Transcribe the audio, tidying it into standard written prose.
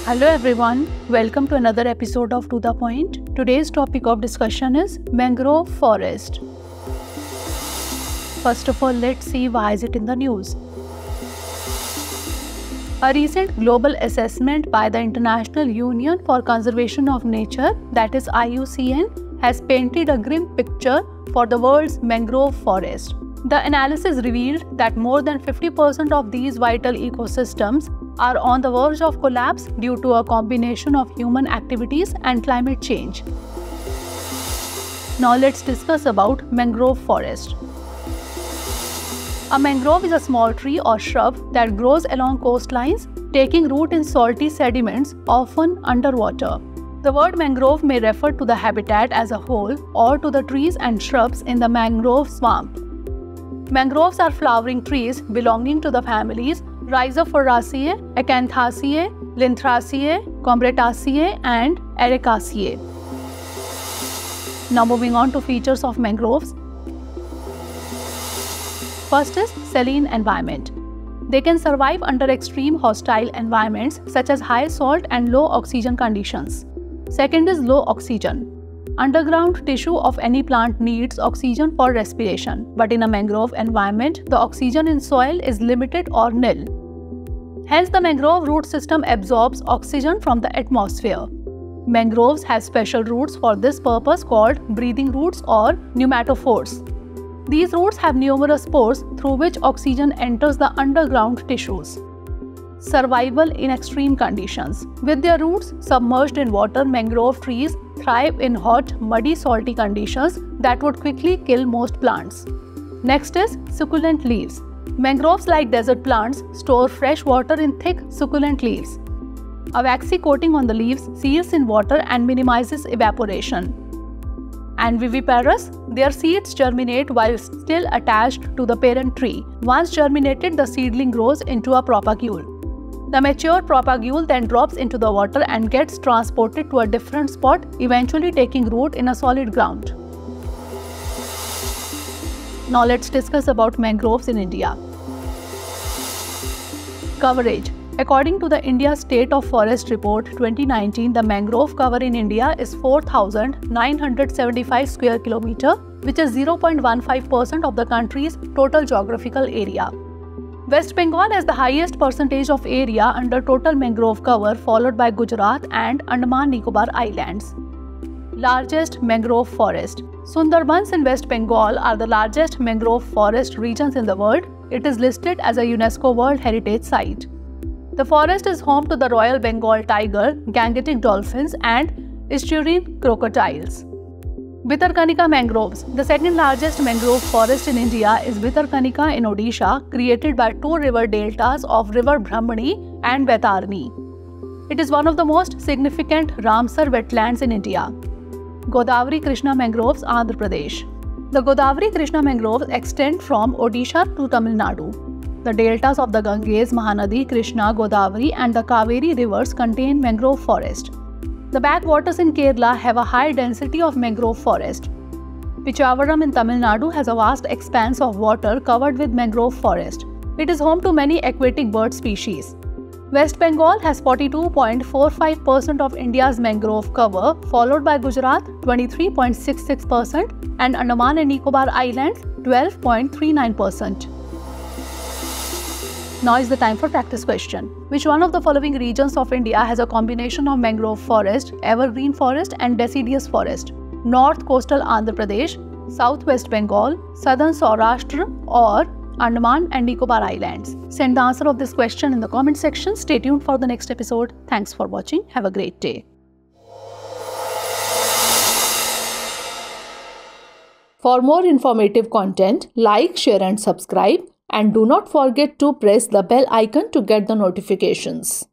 Hello everyone, welcome to another episode of To The Point. Today's topic of discussion is mangrove forest. First of all, let's see why is it in the news. A recent global assessment by the International Union for Conservation of Nature, that is IUCN, has painted a grim picture for the world's mangrove forest. The analysis revealed that more than 50% of these vital ecosystems are on the verge of collapse due to a combination of human activities and climate change. Now let's discuss about mangrove forest. A mangrove is a small tree or shrub that grows along coastlines, taking root in salty sediments, often underwater. The word mangrove may refer to the habitat as a whole or to the trees and shrubs in the mangrove swamp. Mangroves are flowering trees belonging to the families Rhizophораceae, Acanthaceae, Lythraceae, Combretaceae and Ericaceae. Now moving on to features of mangroves. First is saline environment. They can survive under extreme hostile environments such as high salt and low oxygen conditions. Second is low oxygen. Underground tissue of any plant needs oxygen for respiration, but in a mangrove environment, the oxygen in soil is limited or nil. Hence, the mangrove root system absorbs oxygen from the atmosphere. Mangroves have special roots for this purpose called breathing roots or pneumatophores. These roots have numerous pores through which oxygen enters the underground tissues. Survival in extreme conditions. With their roots submerged in water, mangrove trees thrive in hot, muddy, salty conditions that would quickly kill most plants. Next is succulent leaves. Mangroves, like desert plants, store fresh water in thick, succulent leaves. A waxy coating on the leaves seals in water and minimizes evaporation. And viviparous, their seeds germinate while still attached to the parent tree. Once germinated, the seedling grows into a propagule. The mature propagule then drops into the water and gets transported to a different spot, eventually taking root in a solid ground. Now let's discuss about mangroves in India. Coverage. According to the India State of Forest Report 2019, the mangrove cover in India is 4,975 square kilometer, which is 0.15% of the country's total geographical area. West Bengal has the highest percentage of area under total mangrove cover, followed by Gujarat and Andaman Nicobar Islands. Largest mangrove forest. Sundarbans in West Bengal are the largest mangrove forest regions in the world. It is listed as a UNESCO World Heritage Site. The forest is home to the Royal Bengal tiger, Gangetic dolphins and estuarine crocodiles. Bhitarkanika mangroves. The second largest mangrove forest in India is Bhitarkanika in Odisha, created by two river deltas of river Brahmani and Baitarani. It is one of the most significant Ramsar wetlands in India. Godavari Krishna mangroves, Andhra Pradesh. The Godavari Krishna mangroves extend from Odisha to Tamil Nadu. The deltas of the Ganges, Mahanadi, Krishna, Godavari and the Kaveri rivers contain mangrove forest. The backwaters in Kerala have a high density of mangrove forest. Pichavaram in Tamil Nadu has a vast expanse of water covered with mangrove forest. It is home to many aquatic bird species. West Bengal has 42.45% of India's mangrove cover, followed by Gujarat 23.66% and Andaman and Nicobar Islands 12.39%. Now is the time for practice question. Which one of the following regions of India has a combination of mangrove forest, evergreen forest and deciduous forest? North coastal Andhra Pradesh, South West Bengal, Southern Saurashtra or Andaman and Nicobar Islands? Send the answer of this question in the comment section. Stay tuned for the next episode. Thanks for watching. Have a great day. For more informative content, like, share and subscribe. And do not forget to press the bell icon to get the notifications.